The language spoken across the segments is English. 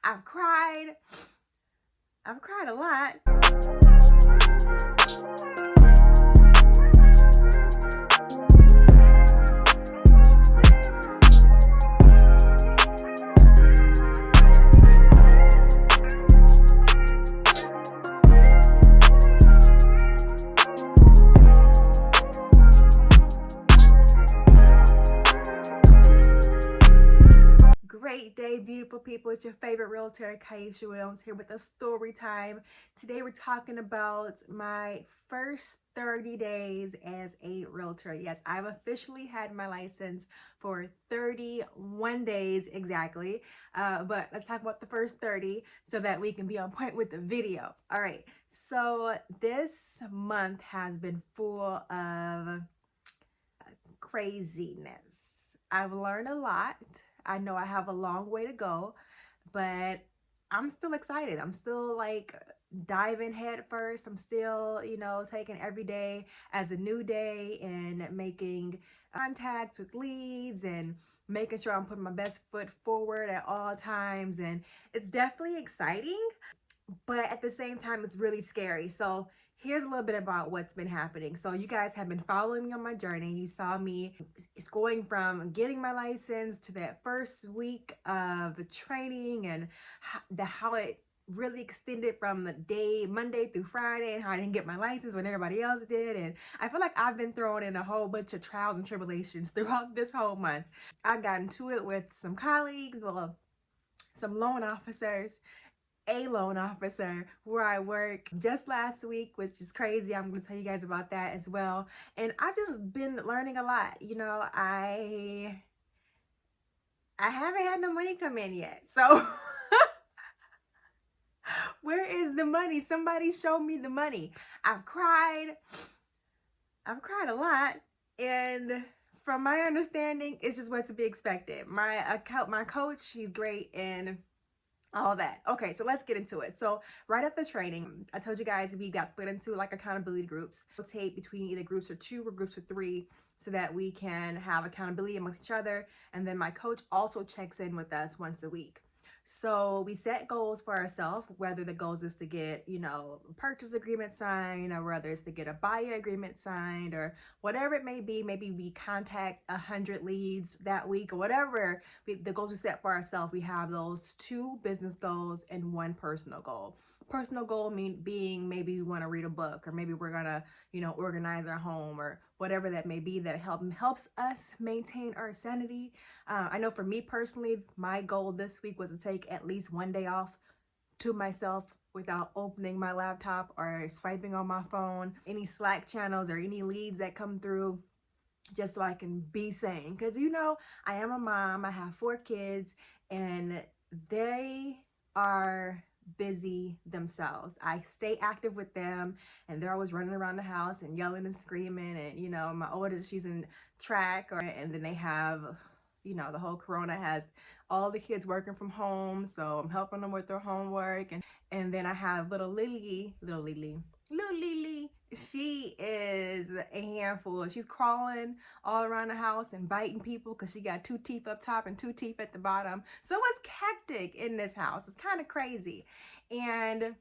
I've cried a lot. Great day, beautiful people. It's your favorite realtor, Kaisha Williams, here with a story time. Today we're talking about my first 30 days as a realtor. Yes, I've officially had my license for 31 days exactly. But let's talk about the first 30 so that we can be on point with the video. All right, so this month has been full of craziness. I've learned a lot. I know I have a long way to go, but I'm still excited. I'm still like diving head first. I'm still, taking every day as a new day and making contacts with leads and making sure I'm putting my best foot forward at all times. And it's definitely exciting, but at the same time, it's really scary. So here's a little bit about what's been happening. So you guys have been following me on my journey. You saw me, it's going from getting my license to that first week of the training and how it really extended from the day Monday through Friday and how I didn't get my license when everybody else did. And I feel like I've been thrown in a whole bunch of trials and tribulations throughout this whole month. I got into it with some colleagues, well, some loan officers, a loan officer where I work just last week, which is crazy. I'm going to tell you guys about that as well. And I've just been learning a lot. I haven't had no money come in yet. So where is the money? Somebody show me the money. I've cried a lot, and from my understanding, it's just what to be expected. My coach, she's great, and all that. Okay, so let's get into it. So right after training, I told you guys we got split into like accountability groups. Rotate between either groups of 2 or groups of 3 so that we can have accountability amongst each other. And then my coach also checks in with us once a week. So we set goals for ourselves, whether the goals is to get, purchase agreement signed, or whether it's to get a buyer agreement signed, or whatever it may be. Maybe we contact 100 leads that week, or whatever the goals we set for ourselves. We have those 2 business goals and 1 personal goal. Personal goal being maybe we want to read a book, or maybe we're gonna, organize our home, or whatever that may be that helps us maintain our sanity. I know for me personally, my goal this week was to take at least 1 day off to myself without opening my laptop or swiping on my phone, any Slack channels or any leads that come through, just so I can be sane. Because, I am a mom, I have 4 kids, and they are busy themselves. I stay active with them, and they're always running around the house and yelling and screaming. And, my oldest, she's in track, and then they have, the whole corona has all the kids working from home. So I'm helping them with their homework. And then I have little Lily, she is a handful. She's crawling all around the house and biting people because she got 2 teeth up top and 2 teeth at the bottom. So it's hectic in this house. It's kind of crazy. And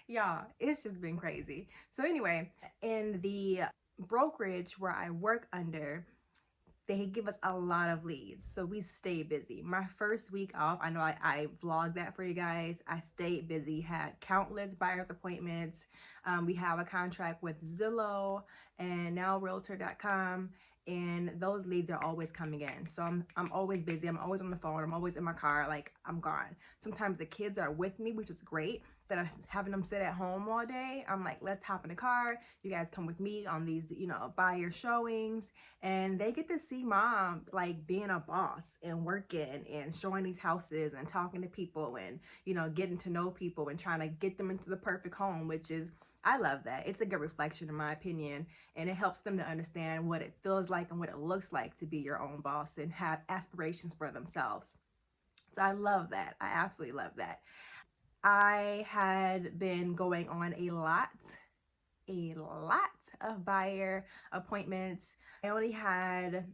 y'all, it's just been crazy. So anyway, in the brokerage where I work under, they give us a lot of leads, so we stay busy. My first week off, I know I vlogged that for you guys. I stayed busy, had countless buyer's appointments. We have a contract with Zillow and now Realtor.com, and those leads are always coming in. So I'm always busy. I'm always on the phone. I'm always in my car. Like, I'm gone. Sometimes the kids are with me, which is great. That I'm having them sit at home all day. I'm like, let's hop in the car. You guys come with me on these, buyer showings, and they get to see mom like being a boss and working and showing these houses and talking to people and, getting to know people and trying to get them into the perfect home, which is, I love that. It's a good reflection in my opinion, and it helps them to understand what it feels like and what it looks like to be your own boss and have aspirations for themselves. So I love that. I absolutely love that. I had been going on a lot of buyer appointments. I only had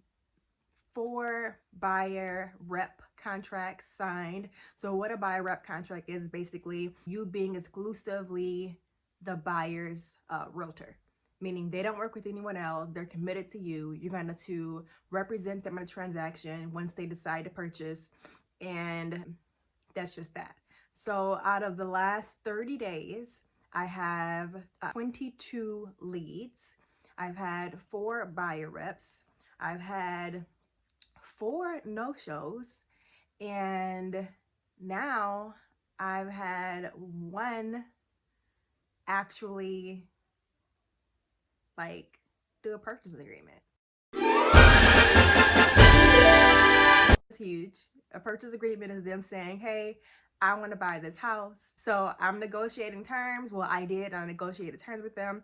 4 buyer rep contracts signed. So what a buyer rep contract is basically you being exclusively the buyer's realtor, meaning they don't work with anyone else. They're committed to you. You're going to represent them in a transaction once they decide to purchase, and that's just that. So out of the last 30 days, I have 22 leads. I've had 4 buyer reps. I've had 4 no-shows, and now I've had 1 actually like do a purchase agreement. It's huge. A purchase agreement is them saying, hey, I want to buy this house. So I'm negotiating terms. Well, I negotiated terms with them.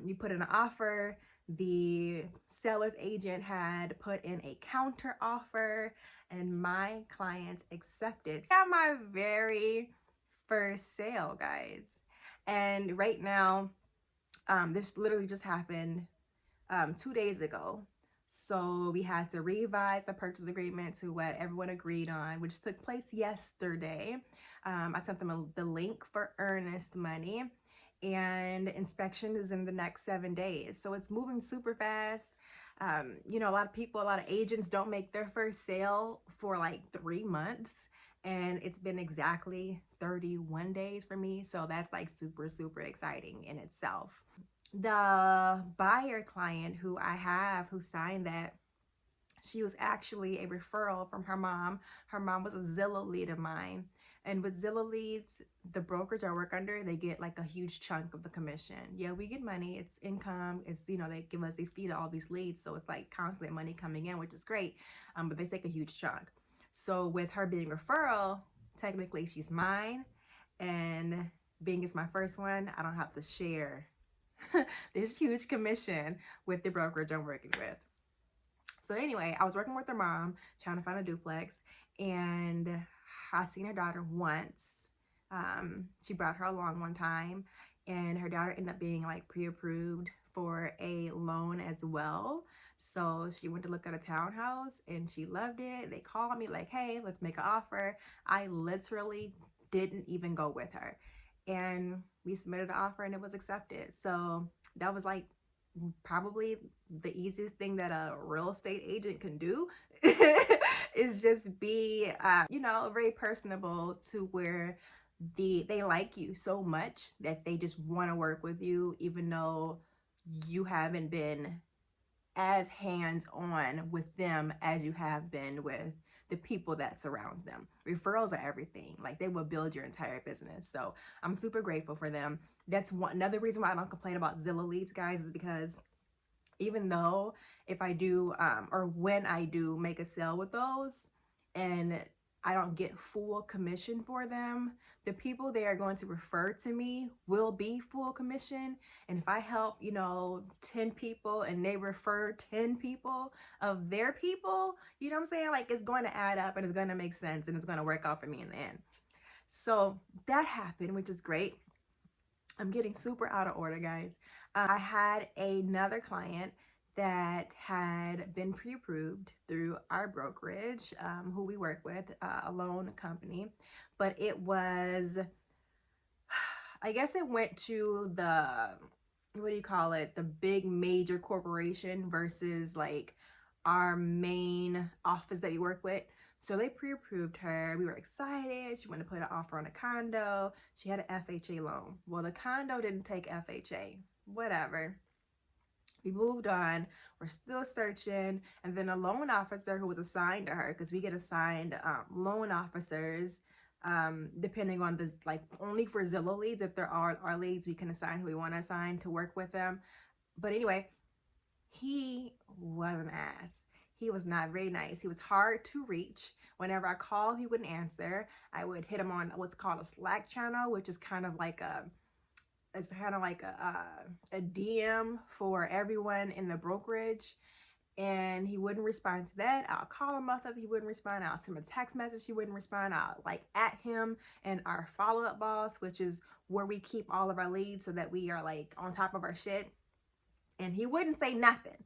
You put in an offer. The seller's agent had put in a counter offer, and my clients accepted. Got my very first sale, guys. And right now, this literally just happened 2 days ago. So we had to revise the purchase agreement to what everyone agreed on, which took place yesterday. I sent them the link for earnest money, and inspection is in the next 7 days. So it's moving super fast. You know, a lot of agents don't make their first sale for like 3 months. And it's been exactly 31 days for me. So that's like super, super exciting in itself. The buyer client who I have who signed that, she was actually a referral from her mom. Her mom was a Zillow lead of mine. And with Zillow leads, the brokerage I work under, they get like a huge chunk of the commission. Yeah, we get money. It's income. It's, you know, they give us, they feed all these leads. So it's like constant money coming in, which is great. But they take a huge chunk. So with her being referral, technically she's mine. And being it's my first one, I don't have to share this huge commission with the brokerage I'm working with. So anyway, I was working with her mom, trying to find a duplex, and I seen her daughter once. She brought her along one time, and her daughter ended up being like pre-approved for a loan as well. So she went to look at a townhouse and she loved it. They called me like, hey, let's make an offer. I literally didn't even go with her. And we submitted an offer and it was accepted. So that was like probably the easiest thing that a real estate agent can do is just be, you know, very personable to where they like you so much that they just want to work with you, even though you haven't been as hands-on with them as you have been with the people that surround them. Referrals are everything. Like, they will build your entire business. So I'm super grateful for them. That's another reason why I don't complain about Zillow leads, guys, is because even though if I do or when I do make a sale with those and I don't get full commission for them, the people they are going to refer to me will be full commission. And if I help, you know, 10 people and they refer 10 people of their people, you know what I'm saying? Like, it's going to add up and it's going to make sense and it's going to work out for me in the end. So that happened, which is great. I'm getting super out of order, guys. I had another client that had been pre-approved through our brokerage, who we work with, a loan company, but it was, I guess it went to the, what do you call it, the big major corporation versus like our main office that we work with. So they pre-approved her. We were excited. She wanted to put an offer on a condo. She had an FHA loan. Well, the condo didn't take FHA. Whatever. We moved on. We're still searching. And then a loan officer who was assigned to her, because we get assigned loan officers depending on this, like only for Zillow leads. If there are our leads, we can assign who we want to assign to work with them. But anyway, he was an ass. He was not very nice. He was hard to reach. Whenever I called, he wouldn't answer. I would hit him on what's called a Slack channel, which is kind of like a DM for everyone in the brokerage. And he wouldn't respond to that. I'll call him off of it, he wouldn't respond. I'll send him a text message, he wouldn't respond. I'll like at him and our follow-up boss, which is where we keep all of our leads so that we are like on top of our shit. And he wouldn't say nothing.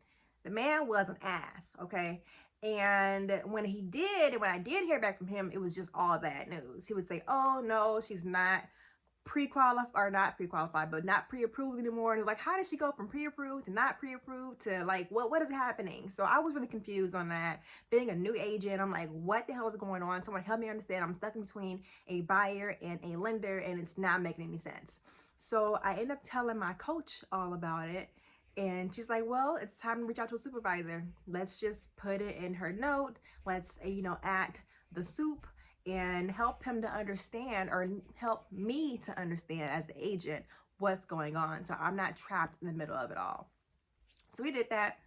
The man was an ass, okay? And when I did hear back from him, it was just all bad news. He would say, oh no, she's not pre-qualified, but not pre-approved anymore. And it's like, how did she go from pre-approved to not pre-approved to like, what is happening? So I was really confused on that. Being a new agent, I'm like, what the hell is going on? Someone help me understand. I'm stuck in between a buyer and a lender, and it's not making any sense. So I end up telling my coach all about it. And she's like, well, it's time to reach out to a supervisor. Let's just put it in her note. Let's, act the soup and help him to understand, or help me to understand as the agent, what's going on, so I'm not trapped in the middle of it all. So we did that.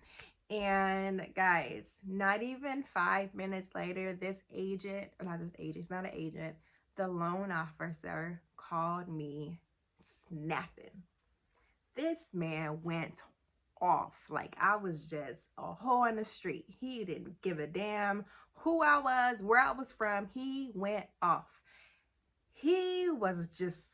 And guys, not even 5 minutes later, this agent, or not this agent, it's not an agent, the loan officer called me snapping. This man went off like I was just a hoe in the street. He didn't give a damn who I was, where I was from. He went off. He was just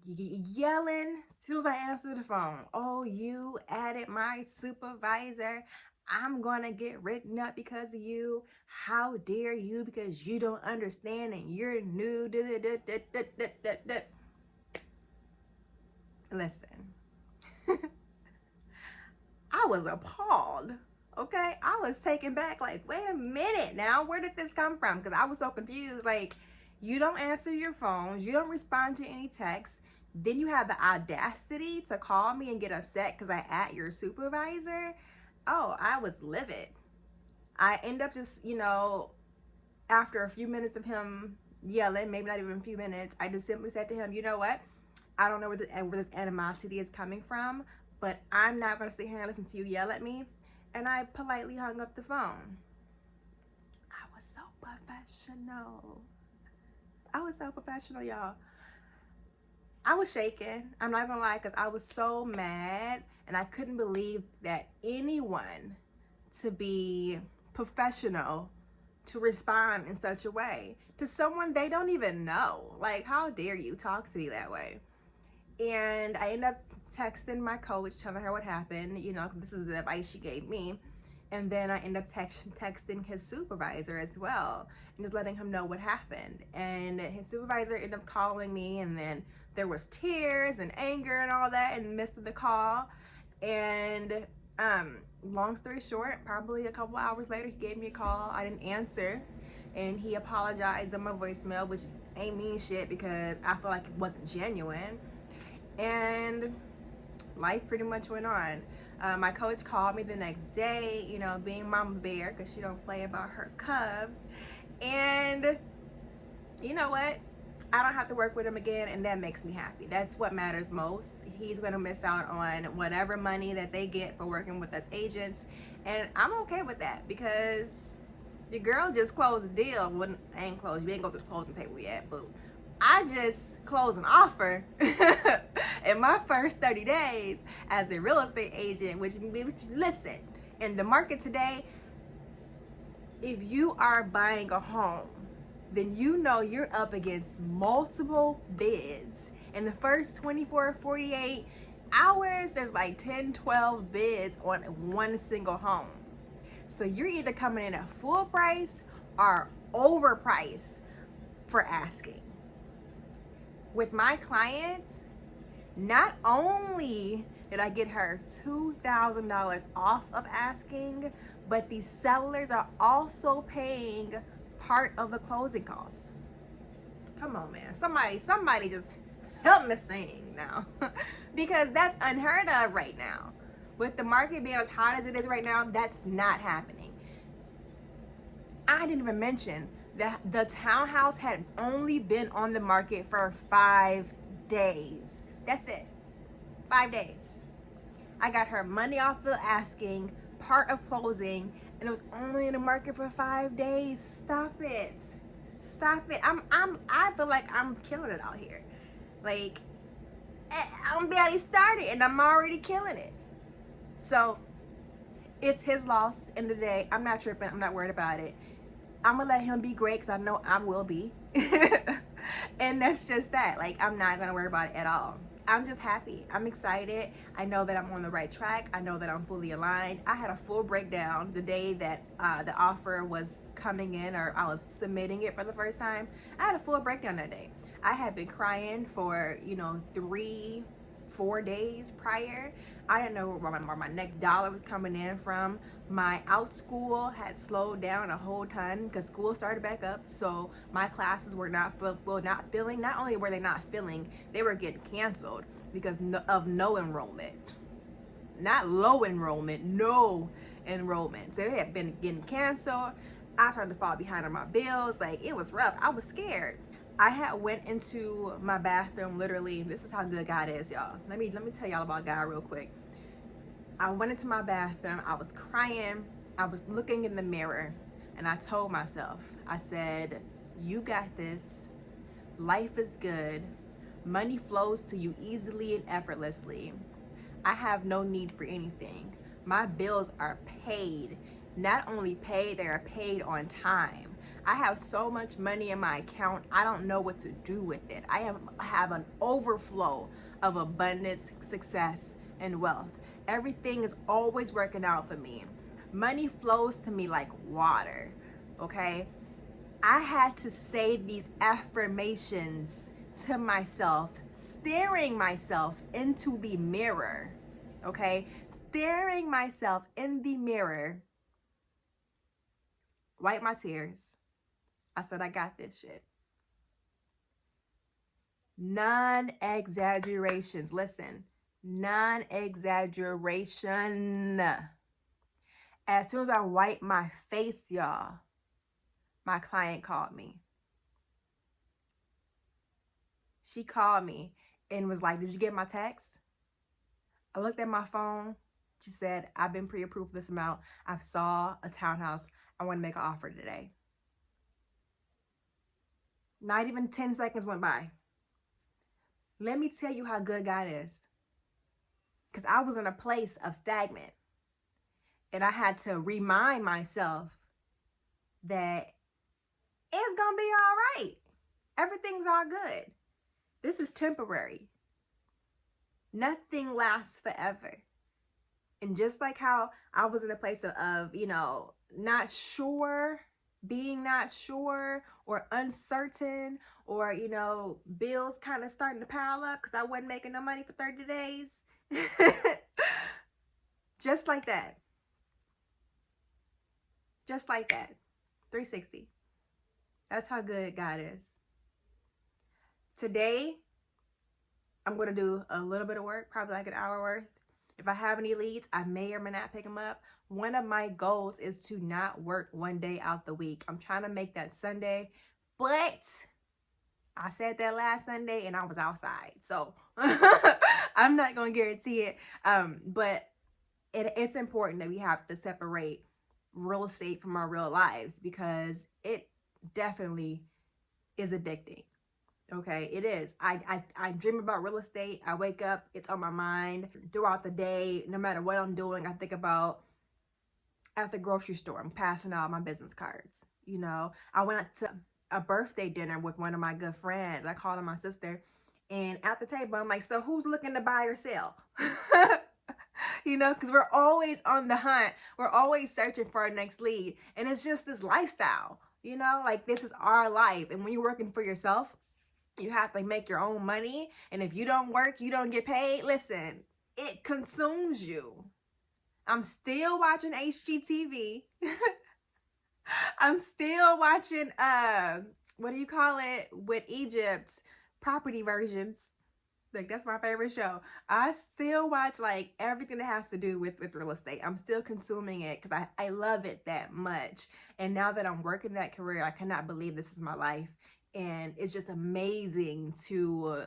yelling as soon as I answered the phone. Oh, you added my supervisor. I'm gonna get written up because of you. How dare you, because you don't understand and you're new. Listen. I was appalled, okay? I was taken back, like, wait a minute now, where did this come from? Because I was so confused. Like, you don't answer your phones, you don't respond to any texts, then you have the audacity to call me and get upset because I at your supervisor. Oh, I was livid. I end up just, after a few minutes of him yelling, maybe not even a few minutes, I just simply said to him, you know what? I don't know where this animosity is coming from, but I'm not going to sit here and listen to you yell at me. And I politely hung up the phone. I was so professional, y'all. I was shaking. I'm not going to lie, because I was so mad. And I couldn't believe that anyone to be professional to respond in such a way to someone they don't even know. Like, how dare you talk to me that way? And I ended up texting my coach, telling her what happened. This is the advice she gave me. And then I ended up texting his supervisor as well, and just letting him know what happened. And his supervisor ended up calling me, and then there was tears and anger and all that in the midst of the call. And long story short, probably a couple hours later, he gave me a call. I didn't answer, and he apologized on my voicemail, which ain't mean shit because I feel like it wasn't genuine. And life pretty much went on. My coach called me the next day, being mama bear, because she don't play about her cubs. And you know what? I don't have to work with him again, and that makes me happy. That's what matters most. He's going to miss out on whatever money that they get for working with us agents, and I'm okay with that, because your girl just closed a deal. Well, I ain't closed. We ain't go to the closing table yet, but I just closed an offer in my first 30 days as a real estate agent, which, listen, in the market today, if you are buying a home, then you're up against multiple bids. In the first 24 or 48 hours, there's like 10, 12 bids on one single home. So you're either coming in at full price or overpriced for asking. With my clients, not only did I get her $2,000 off of asking, but the sellers are also paying part of the closing costs. Come on, man. Somebody just help me sing now. Because that's unheard of right now. With the market being as hot as it is right now, that's not happening. I didn't even mention that the townhouse had only been on the market for 5 days. That's it. 5 days. I got her money off the asking, part of closing, and it was only in the market for 5 days. Stop it. I feel like I'm killing it out here. Like, I'm barely started and I'm already killing it. So it's his loss at the end of the day. I'm not tripping. I'm not worried about it. I'm gonna let him be great, because I know I will be. And that's just that. Like, I'm not gonna worry about it at all. I'm just happy. I'm excited. I know that I'm on the right track. I know that I'm fully aligned. I had a full breakdown the day that the offer was coming in, or I was submitting it for the first time. I had a full breakdown that day. I had been crying for, 3, 4 days prior. I didn't know where my next dollar was coming in from. My out school had slowed down a whole ton because school started back up. So my classes were not filling. Not only were they not filling, they were getting canceled because of no enrollment. Not low enrollment, no enrollment. So they had been getting canceled. I started to fall behind on my bills. Like, it was rough. I was scared. I had went into my bathroom, literally. This is how good God is, y'all. Let me tell y'all about God real quick. I went into my bathroom. I was crying. I was looking in the mirror, and I told myself, I said, you got this. Life is good. Money flows to you easily and effortlessly. I have no need for anything. My bills are paid. Not only paid, they are paid on time. I have so much money in my account, I don't know what to do with it. I have an overflow of abundance, success, and wealth. Everything is always working out for me. Money flows to me like water, okay? I had to say these affirmations to myself, staring myself into the mirror, okay? Staring myself in the mirror, wipe my tears. I said, I got this shit. Non-exaggerations. Listen, non-exaggeration. As soon as I wiped my face, y'all, my client called me. She called me and was like, did you get my text? I looked at my phone. She said, I've been pre-approved for this amount. I saw a townhouse. I want to make an offer today. Not even 10 seconds went by. Let me tell you how good God is. Because I was in a place of stagnant. And I had to remind myself that it's going to be all right. Everything's all good. This is temporary. Nothing lasts forever. And just like how I was in a place of not sure, being not sure or uncertain, or, bills kind of starting to pile up because I wasn't making no money for 30 days. Just like that. Just like that. 360. That's how good God is. Today, I'm going to do a little bit of work, probably like an hour worth. If I have any leads, I may or may not pick them up. One of my goals is to not work one day out the week. I'm trying to make that Sunday, but I said that last Sunday and I was outside. So I'm not going to guarantee it. But it's important that we have to separate real estate from our real lives, because it definitely is addicting. Okay, it is. I dream about real estate. I wake up, it's on my mind throughout the day. No matter what I'm doing, I think about at the grocery store, I'm passing out my business cards. I went to a birthday dinner with one of my good friends. I called her my sister. And at the table, I'm like, so who's looking to buy or sell? Because we're always on the hunt. We're always searching for our next lead. And it's just this lifestyle, like this is our life. And when you're working for yourself, you have to make your own money. And if you don't work, you don't get paid. Listen, it consumes you. I'm still watching HGTV. I'm still watching, what do you call it? With Egypt, property versions. Like, that's my favorite show. I still watch like everything that has to do with real estate. I'm still consuming it because I love it that much. And now that I'm working that career, I cannot believe this is my life. And it's just amazing to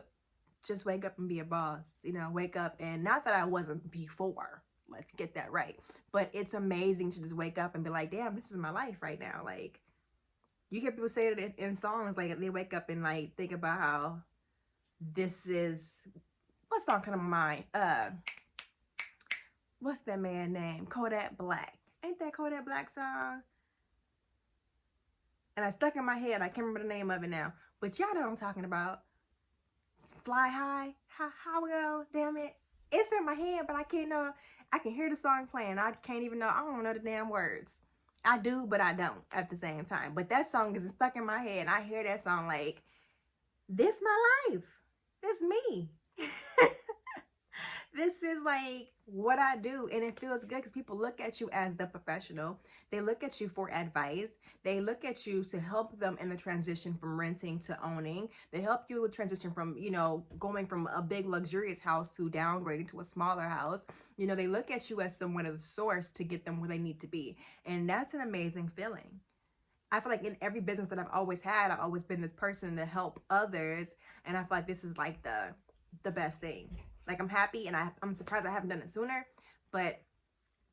just wake up and be a boss, wake up. And not that I wasn't before, let's get that right. But it's amazing to just wake up and be like, damn, this is my life right now. Like, you hear people say it in songs, like they wake up and like think about how this is, what's song coming to my mind? What's that man name? Kodak Black. Ain't that Kodak Black song? And I stuck in my head. I can't remember the name of it now. But y'all know what I'm talking about. Fly High. How well, damn it. It's in my head, but I can't know. I can hear the song playing. I can't even know. I don't know the damn words. I do, but I don't at the same time. But that song is stuck in my head. And I hear that song like, this my life. This me. This is like what I do, and it feels good because people look at you as the professional. They look at you for advice. They look at you to help them in the transition from renting to owning. They help you with transition from, you know, going from a big luxurious house to downgrading to a smaller house. You know, they look at you as someone as a source to get them where they need to be, and that's an amazing feeling. I feel like in every business that I've always had, I've always been this person to help others, and I feel like this is like the best thing. Like, I'm happy, and I'm surprised I haven't done it sooner, but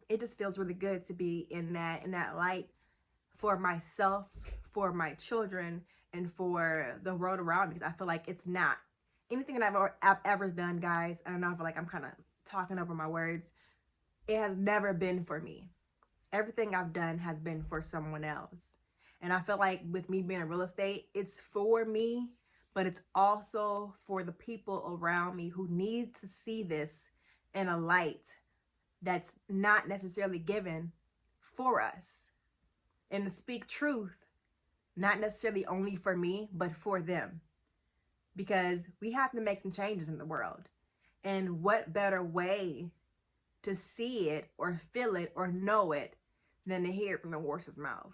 it just feels really good to be in that light for myself, for my children, and for the world around me. Because I feel like it's not anything that I've ever done, guys. I don't know. I feel like I'm kind of talking over my words. It has never been for me. Everything I've done has been for someone else. And I feel like with me being in real estate, it's for me, but it's also for the people around me who need to see this in a light that's not necessarily given for us. And to speak truth, not necessarily only for me, but for them. Because we have to make some changes in the world. And what better way to see it or feel it or know it than to hear it from the horse's mouth?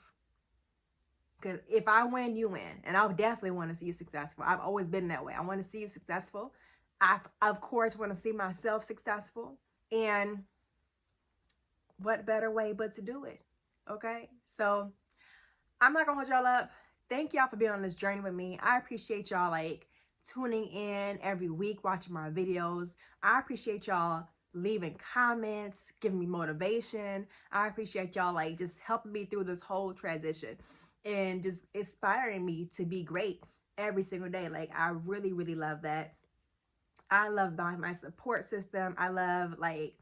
Because if I win, you win. And I definitely want to see you successful. I've always been that way. I want to see you successful. I, of course, want to see myself successful. And what better way but to do it? Okay? So I'm not going to hold y'all up. Thank y'all for being on this journey with me. I appreciate y'all like tuning in every week, watching my videos. I appreciate y'all leaving comments, giving me motivation. I appreciate y'all like just helping me through this whole transition and just inspiring me to be great every single day. Like, I really, really love that. I love my support system. I love like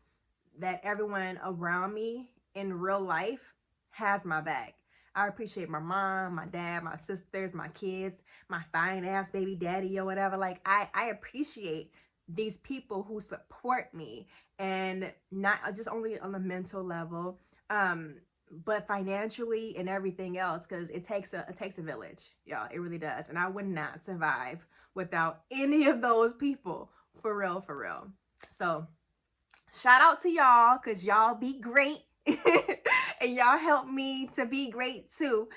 that everyone around me in real life has my back. I appreciate my mom, my dad, my sisters, my kids, my fine ass baby daddy or whatever. Like, I appreciate these people who support me, and not just only on the mental level, but financially and everything else, because it takes a village, y'all. It really does. And I would not survive without any of those people, for real, for real. So shout out to y'all, because y'all be great. And y'all help me to be great too.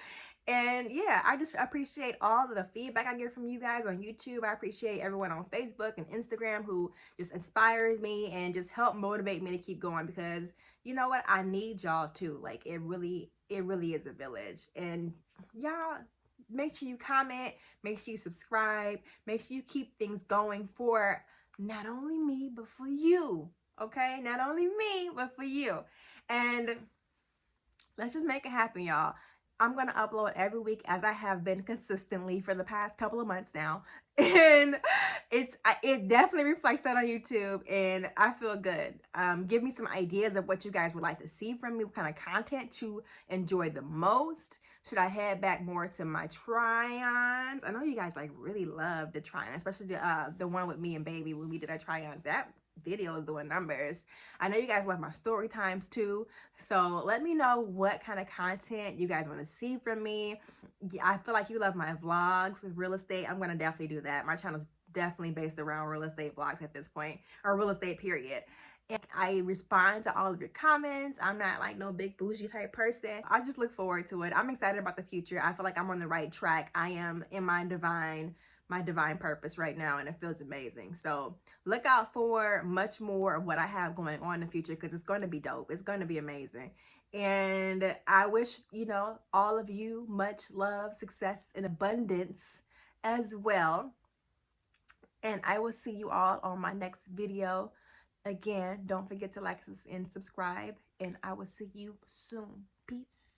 And yeah, I just appreciate all of the feedback I get from you guys on YouTube. I appreciate everyone on Facebook and Instagram who just inspires me and just help motivate me to keep going, because you know what? I need y'all too. Like, it really is a village. And y'all, make sure you comment, make sure you subscribe, make sure you keep things going for not only me, but for you. Okay? Not only me, but for you. And let's just make it happen, y'all. I'm going to upload every week, as I have been consistently for the past couple of months now. And it definitely reflects that on YouTube, and I feel good. Give me some ideas of what you guys would like to see from me, what kind of content to enjoy the most. Should I head back more to my try-ons? I know you guys like really love the try-on, especially the one with me and baby when we did our try-ons. That video is doing numbers. I know you guys love my story times too, so let me know what kind of content you guys want to see from me. I feel like you love my vlogs with real estate. I'm gonna definitely do that. My channel's definitely based around real estate vlogs at this point, or real estate period. And I respond to all of your comments. I'm not like no big bougie type person. I just look forward to it. I'm excited about the future. I feel like I'm on the right track. I am in my divine purpose right now, and it feels amazing. So look out for much more of what I have going on in the future, because it's going to be dope. It's going to be amazing. And I wish, you know, all of you much love, success, and abundance as well. And I will see you all on my next video. Again, don't forget to like and subscribe, and I will see you soon. Peace.